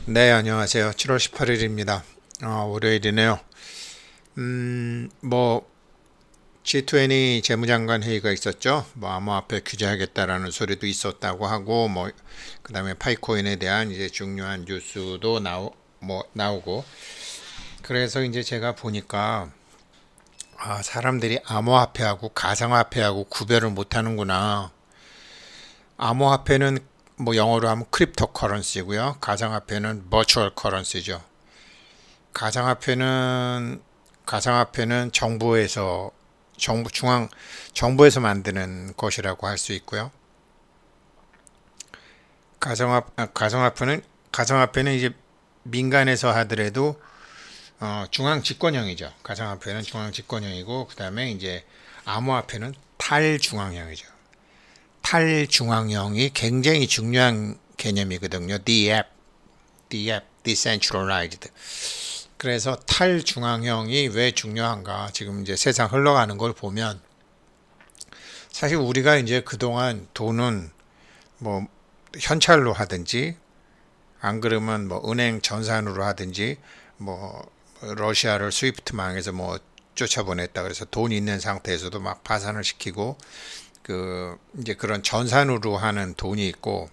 네, 안녕하세요. 7월 18일입니다. 월요일이네요. 뭐 G20 재무장관 회의가 있었죠. 뭐 암호화폐 규제하겠다라는 소리도 있었다고 하고, 뭐 그다음에 파이코인에 대한 이제 중요한 뉴스도 나오고. 그래서 이제 제가 보니까 사람들이 암호화폐하고 가상화폐하고 구별을 못하는구나. 암호화폐는 뭐 영어로 하면 크립토 커런시고요. 가상화폐는 버추얼 커런시죠. 가상화폐는 가상화폐는 정부에서 만드는 것이라고 할 수 있고요. 가상화폐는 이제 민간에서 하더라도 중앙 집권형이죠. 가상화폐는 중앙 집권형이고, 그다음에 이제 암호화폐는 탈중앙형이죠. 탈중앙형이 굉장히 중요한 개념이거든요. Decentralized. 그래서 탈중앙형이 왜 중요한가? 지금 이제 세상 흘러가는 걸 보면 사실 우리가 이제 그동안 돈은 뭐 현찰로 하든지 안 그러면 뭐 은행 전산으로 하든지 뭐 러시아를 스위프트망에서 뭐 쫓아보냈다 그래서 돈 있는 상태에서도 막 파산을 시키고 그 이제 그런 전산으로 하는 돈이 있고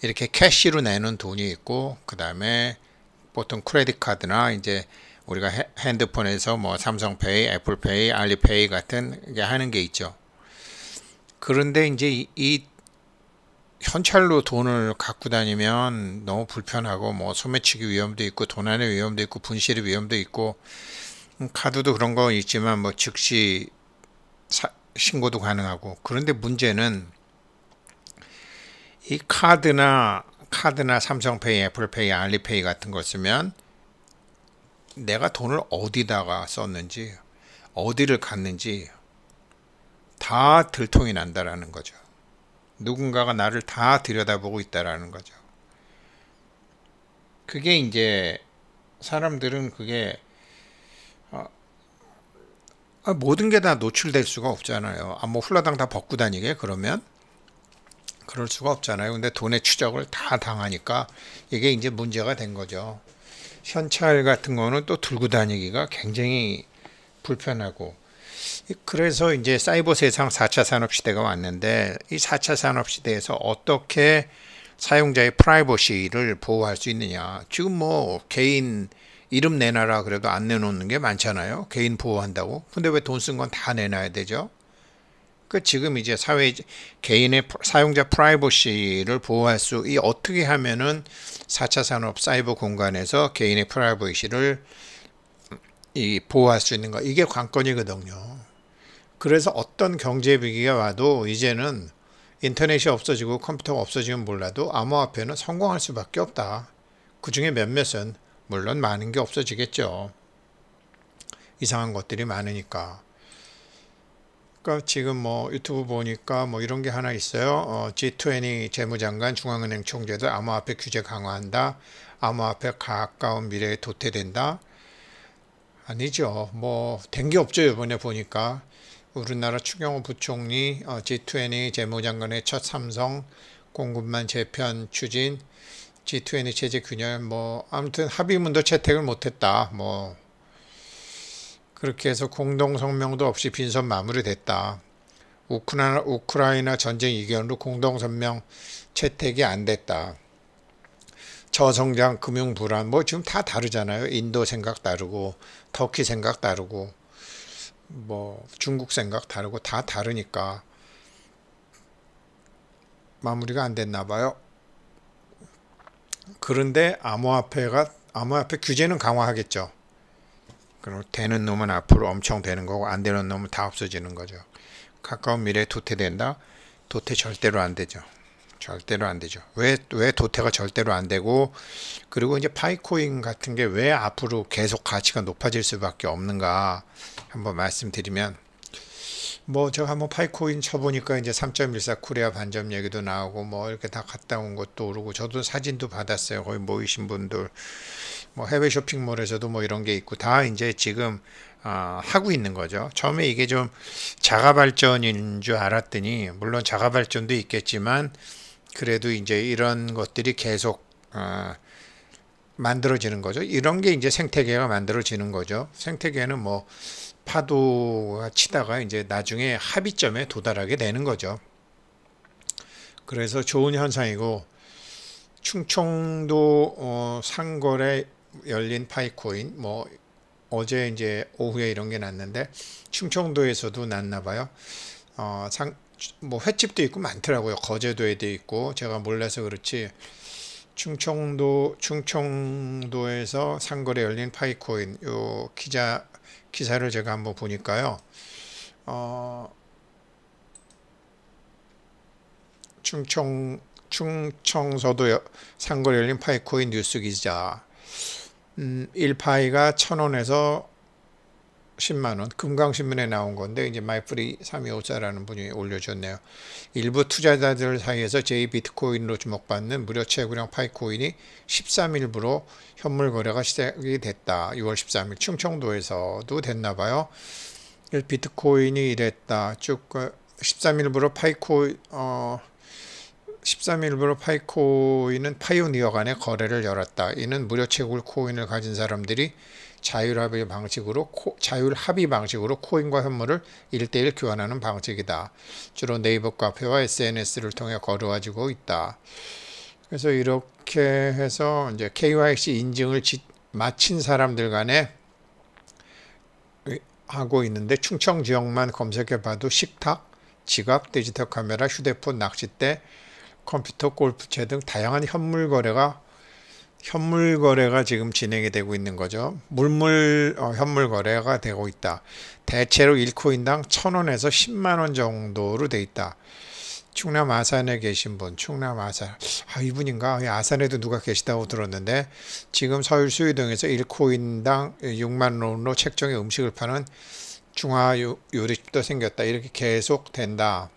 이렇게 캐시로 내는 돈이 있고 그다음에 보통 크레딧 카드나 이제 우리가 핸드폰에서 뭐 삼성페이, 애플페이, 알리페이 같은 게 하는 게 있죠. 그런데 이제 이 현찰로 돈을 갖고 다니면 너무 불편하고 뭐 소매치기 위험도 있고 도난의 위험도 있고 분실의 위험도 있고 카드도 그런 거 있지만 뭐 즉시 신고도 가능하고 그런데 문제는 이 카드나 삼성페이, 애플페이, 알리페이 같은 거 쓰면 내가 돈을 어디다가 썼는지 어디를 갔는지 다 들통이 난다라는 거죠. 누군가가 나를 다 들여다보고 있다라는 거죠. 그게 이제 사람들은 그게 모든 게 다 노출될 수가 없잖아요. 뭐 훌라당 다 벗고 다니게 그러면 그럴 수가 없잖아요. 근데 돈의 추적을 다 당하니까 이게 이제 문제가 된 거죠. 현찰 같은 거는 또 들고 다니기가 굉장히 불편하고 그래서 이제 사이버 세상 4차 산업 시대가 왔는데 이 4차 산업 시대에서 어떻게 사용자의 프라이버시를 보호할 수 있느냐. 지금 뭐 개인 이름 내놔라 그래도 안 내놓는 게 많잖아요. 개인 보호한다고. 근데 왜 돈 쓴 건 다 내놔야 되죠? 그 지금 이제 개인의 사용자 프라이버시를 보호할 이 어떻게 하면은 4차 산업 사이버 공간에서 개인의 프라이버시를 보호할 수 있는가 이게 관건이거든요. 그래서 어떤 경제 위기가 와도 이제는 인터넷이 없어지고 컴퓨터가 없어지면 몰라도 암호화폐는 성공할 수밖에 없다. 그 중에 몇몇은 물론 많은 게 없어지겠죠. 이상한 것들이 많으니까. 그러니까 지금 뭐 유튜브 보니까 뭐 이런 게 하나 있어요. G20 재무장관 중앙은행 총재도 암호화폐 규제 강화한다. 암호화폐 가까운 미래에 도태된다. 아니죠. 뭐 된 게 없죠. 이번에 보니까 우리나라 추경호 부총리 G20 재무장관의 첫 삼성 공급망 재편 추진 G20 체제 균열 뭐 아무튼 합의문도 채택을 못했다. 뭐 그렇게 해서 공동 성명도 없이 빈선 마무리됐다. 우크라이나 전쟁 이견으로 공동 성명 채택이 안 됐다. 저성장 금융 불안 뭐 지금 다 다르잖아요. 인도 생각 다르고 터키 생각 다르고 뭐 중국 생각 다르고 다 다르니까 마무리가 안 됐나 봐요. 그런데 암호화폐 규제는 강화하겠죠. 그리고 되는 놈은 앞으로 엄청 되는 거고 안 되는 놈은 다 없어지는 거죠. 가까운 미래에 도태된다? 도태 절대로 안 되죠. 절대로 안 되죠. 왜 도태가 절대로 안 되고 그리고 이제 파이코인 같은 게 왜 앞으로 계속 가치가 높아질 수밖에 없는가 한번 말씀드리면 뭐 제가 한번 파이코인 쳐보니까 이제 3.14 코리아 반점 얘기도 나오고 뭐 이렇게 다 갔다 온 것도 오르고 저도 사진도 받았어요. 거기 모이신 분들 뭐 해외 쇼핑몰에서도 뭐 이런 게 있고 다 이제 지금 하고 있는 거죠. 처음에 이게 좀 자가 발전인 줄 알았더니 물론 자가 발전도 있겠지만 그래도 이제 이런 것들이 계속 만들어지는 거죠. 이런 게 이제 생태계가 만들어지는 거죠. 생태계는 뭐 파도가 치다가 이제 나중에 합의점에 도달하게 되는 거죠. 그래서 좋은 현상이고, 충청도 상거래 열린 파이코인, 뭐 어제 이제 오후에 이런 게 났는데 충청도에서도 났나 봐요. 뭐 횟집도 있고 많더라고요. 거제도에도 있고, 제가 몰라서 그렇지 충청도에서 상거래 열린 파이코인 요 기사를 제가 한번 보니까요. 충청서도 상거래 열린 파이코인 뉴스 기자, 1파이가 1,000원에서 10만원, 금강신문에 나온 건데 이제 마이프리 3254라는 분이 올려줬네요. 일부 투자자들 사이에서 제2비트코인으로 주목받는 무료 채굴형 파이코인이 13일부로 현물 거래가 시작이 됐다. 6월 13일 충청도에서도 됐나봐요. 비트코인이 이랬다. 쭉 13일부로 13일부로 파이코인은 파이오니어 간의 거래를 열었다. 이는 무료 채굴 코인을 가진 사람들이 자율합의 방식으로 코인과 현물을 1대1 교환하는 방식이다. 주로 네이버 카페와 SNS를 통해 거래해지고 있다. 그래서 이렇게 해서 이제 KYC 인증을 마친 사람들 간에 하고 있는데, 충청 지역만 검색해봐도 식탁, 지갑, 디지털 카메라, 휴대폰, 낚싯대, 컴퓨터, 골프채 등 다양한 현물 거래가 지금 진행이 되고 있는 거죠. 현물 거래가 되고 있다. 대체로 1코인당 1,000원에서 10만원 정도로 돼 있다. 충남 아산에 계신 분, 충남 아산, 이분인가? 아산에도 누가 계시다고 들었는데, 지금 서울 수유동에서 1코인당 6만원으로 책정의 음식을 파는 중화 요리집도 생겼다. 이렇게 계속 된다.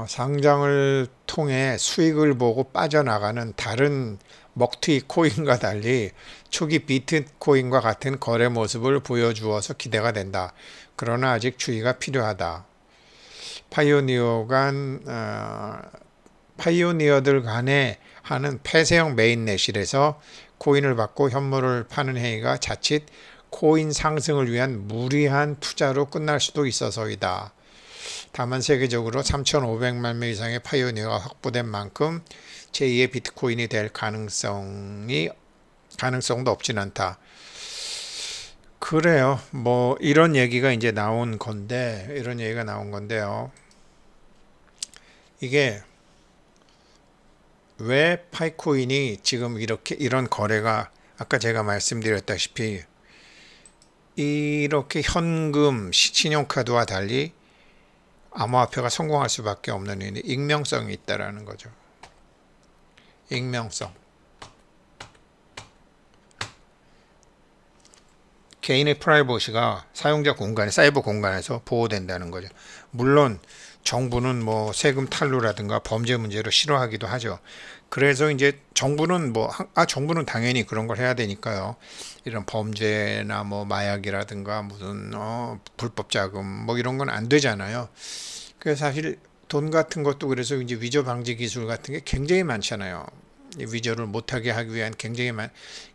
상장을 통해 수익을 보고 빠져나가는 다른 먹튀 코인과 달리 초기 비트코인과 같은 거래 모습을 보여주어서 기대가 된다. 그러나 아직 주의가 필요하다. 파이오니어들 간에 하는 폐쇄형 메인넷실에서 코인을 받고 현물을 파는 행위가 자칫 코인 상승을 위한 무리한 투자로 끝날 수도 있어서이다. 다만 세계적으로 3,500만 명 이상의 파이오니어가 확보된 만큼 제2의 비트코인이 될 가능성도 없진 않다. 그래요. 뭐 이런 얘기가 이제 나온 건데요. 이게 왜 파이코인이 지금 이런 거래가, 아까 제가 말씀드렸다시피 이렇게 현금, 신용카드와 달리 암호화폐가 성공할 수밖에 없는 이유는 익명성이 있다라는 거죠. 익명성. 개인의 프라이버시가 사용자 공간에, 사이버 공간에서 보호된다는 거죠. 물론 정부는 뭐 세금 탈루라든가 범죄 문제로 싫어하기도 하죠. 그래서 이제 정부는 정부는 당연히 그런 걸 해야 되니까요. 이런 범죄나 뭐 마약이라든가 무슨 불법 자금 뭐 이런 건 안 되잖아요. 그래서 사실 돈 같은 것도, 그래서 이제 위조 방지 기술 같은 게 굉장히 많잖아요. 위조를 못하게 하기 위한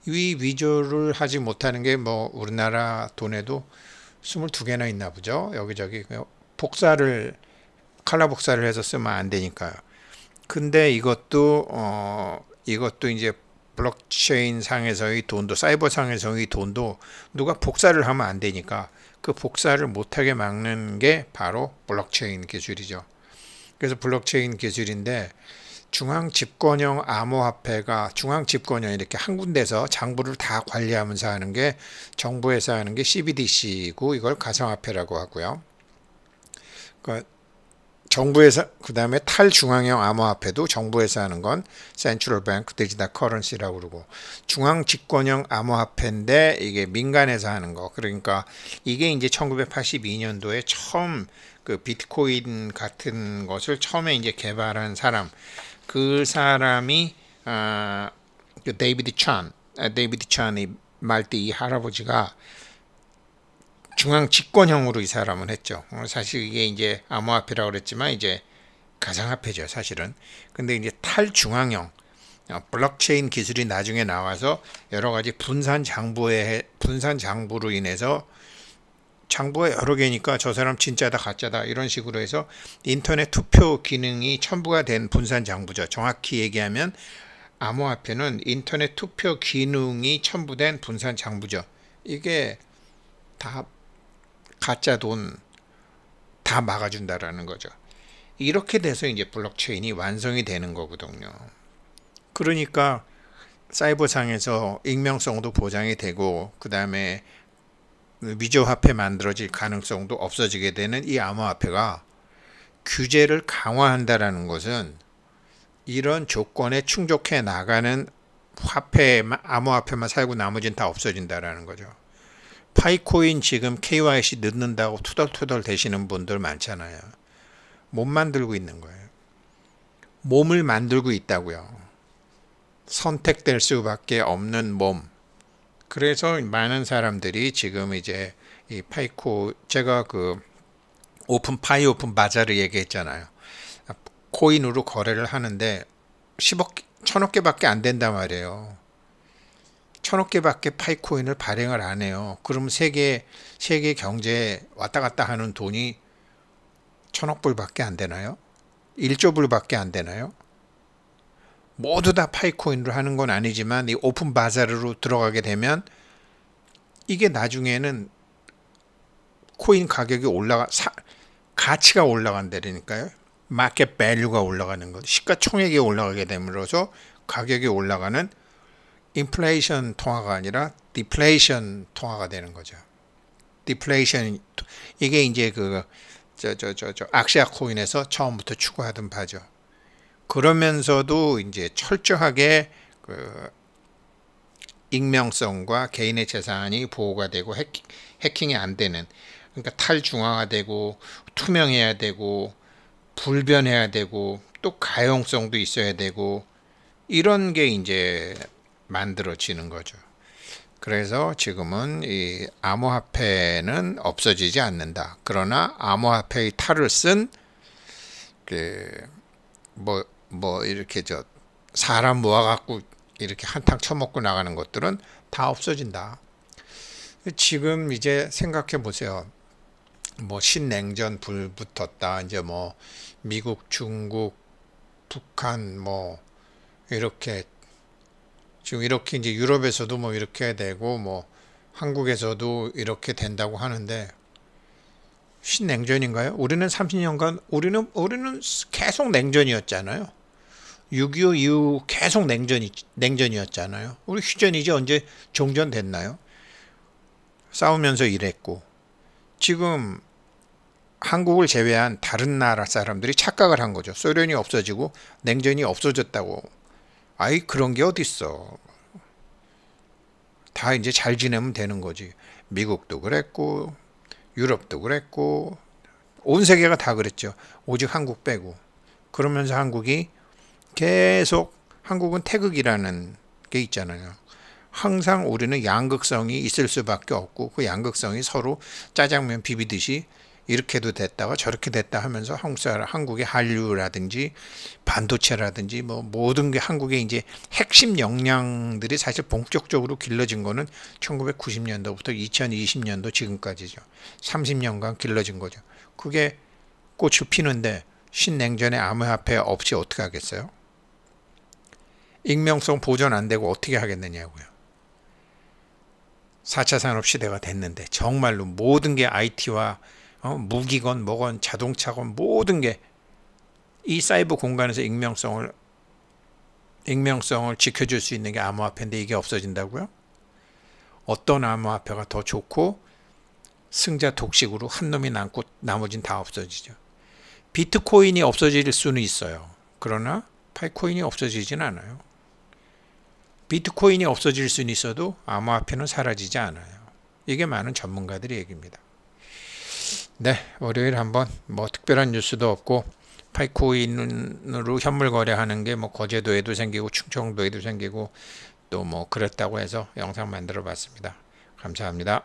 이 위조를 하지 못하는 게 뭐 우리나라 돈에도 22개나 있나 보죠. 여기저기 칼라 복사를 해서 쓰면 안 되니까요. 근데 이것도 이제 블록체인 상에서의 돈도, 사이버 상에서의 돈도 누가 복사를 하면 안 되니까 그 복사를 못하게 막는 게 바로 블록체인 기술이죠. 그래서 블록체인 기술인데, 중앙 집권형 암호화폐가, 중앙 집권형 이렇게 한 군데서 장부를 다 관리하면서 하는 게, 정부에서 하는 게 CBDC고, 이걸 가상화폐라고 하고요. 그러니까 정부에서, 그 다음에 탈중앙형 암호화폐도 정부에서 하는 건 센트럴 뱅크 디지털 커런시라고 그러고, 중앙 집권형 암호화폐인데 이게 민간에서 하는 거. 그러니까 이게 이제 1982년도에 처음 그 비트코인 같은 것을 처음에 이제 개발한 사람, 그 사람이 그 데이비드 찬이 말띠 이 할아버지가 중앙 집권형으로 이 사람은 했죠. 사실 이게 이제 암호화폐라고 그랬지만 이제 가상화폐죠, 사실은. 근데 이제 탈중앙형, 블록체인 기술이 나중에 나와서 여러 가지 분산 장부로 인해서 장부가 여러 개니까 저 사람 진짜다 가짜다 이런 식으로 해서 인터넷 투표 기능이 첨부가 된 분산 장부죠. 정확히 얘기하면 암호화폐는 인터넷 투표 기능이 첨부된 분산 장부죠. 이게 다 가짜 돈 다 막아준다라는 거죠. 이렇게 돼서 이제 블록체인이 완성이 되는 거거든요. 그러니까 사이버상에서 익명성도 보장이 되고 그 다음에 위조화폐 만들어질 가능성도 없어지게 되는 이 암호화폐가 규제를 강화한다라는 것은 이런 조건에 충족해 나가는 암호화폐만 살고 나머지는 다 없어진다라는 거죠. 파이코인 지금 KYC 넣는다고 투덜투덜 대시는 분들 많잖아요. 못 만들고 있는 거예요. 몸을 만들고 있다고요. 선택될 수밖에 없는 몸. 그래서 많은 사람들이 지금 이제 이 제가 그 오픈 바자르 얘기했잖아요. 코인으로 거래를 하는데 10억 개밖에 안 된단 말이에요. 1000억 개밖에 파이코인을 발행을 안 해요. 그럼 세계 경제에 왔다 갔다 하는 돈이 1000억 불밖에 안 되나요? 1조 불밖에 안 되나요? 모두 다 파이코인으로 하는 건 아니지만 이 오픈 바자르로 들어가게 되면 이게 나중에는 코인 가격이 가치가 올라간다니까요. 마켓 밸류가 올라가는 것, 시가총액이 올라가게 됨으로써 가격이 올라가는 인플레이션 통화가 아니라 디플레이션 통화가 되는 거죠. 디플레이션 이게 이제 그 악시아 코인에서 처음부터 추구하던 바죠. 그러면서도 이제 철저하게 그 익명성과 개인의 재산이 보호가 되고 해킹이 안 되는, 그러니까 탈중앙화되고 투명해야 되고 불변해야 되고 또 가용성도 있어야 되고 이런 게 이제 만들어지는 거죠. 그래서 지금은 이 암호화폐는 없어지지 않는다. 그러나 암호화폐의 탈을 쓴 이렇게 사람 모아갖고 이렇게 한탕 쳐먹고 나가는 것들은 다 없어진다. 지금 이제 생각해 보세요. 신냉전 불 붙었다. 이제 미국, 중국, 북한 이렇게 지금 이렇게 이제 유럽에서도 이렇게 되고 한국에서도 이렇게 된다고 하는데 신냉전인가요? 우리는 30년간 우리는 계속 냉전이었잖아요. 6.25 이후 계속 냉전이었잖아요. 우리 휴전이지 언제 종전됐나요? 싸우면서 일했고 지금 한국을 제외한 다른 나라 사람들이 착각을 한 거죠. 소련이 없어지고 냉전이 없어졌다고. 아이 그런 게 어딨어. 다 이제 잘 지내면 되는 거지. 미국도 그랬고 유럽도 그랬고 온 세계가 다 그랬죠. 오직 한국 빼고. 그러면서 한국이 계속 한국은 태극이라는 게 있잖아요. 항상 우리는 양극성이 있을 수밖에 없고 그 양극성이 서로 짜장면 비비듯이 이렇게도 됐다가 저렇게 됐다 하면서 한국의 한류라든지 반도체라든지 모든 게 한국의 이제 핵심 역량들이 사실 본격적으로 길러진 거는 1990년도부터 2020년도 지금까지죠. 30년간 길러진 거죠. 그게 꽃을 피는데 신냉전의 암호화폐 없이 어떻게 하겠어요? 익명성 보존 안 되고 어떻게 하겠느냐고요. 4차 산업시대가 됐는데 정말로 모든 게 IT와 무기건 뭐건 자동차건 모든 게 이 사이버 공간에서 익명성을 지켜줄 수 있는 게 암호화폐인데 이게 없어진다고요? 어떤 암호화폐가 더 좋고 승자 독식으로 한 놈이 남고 나머지는 다 없어지죠. 비트코인이 없어질 수는 있어요. 그러나 파이코인이 없어지진 않아요. 비트코인이 없어질 수는 있어도 암호화폐는 사라지지 않아요. 이게 많은 전문가들의 얘기입니다. 네, 월요일 한번 특별한 뉴스도 없고 파이코인으로 현물 거래하는 게 거제도에도 생기고 충청도에도 생기고 또 그랬다고 해서 영상 만들어 봤습니다. 감사합니다.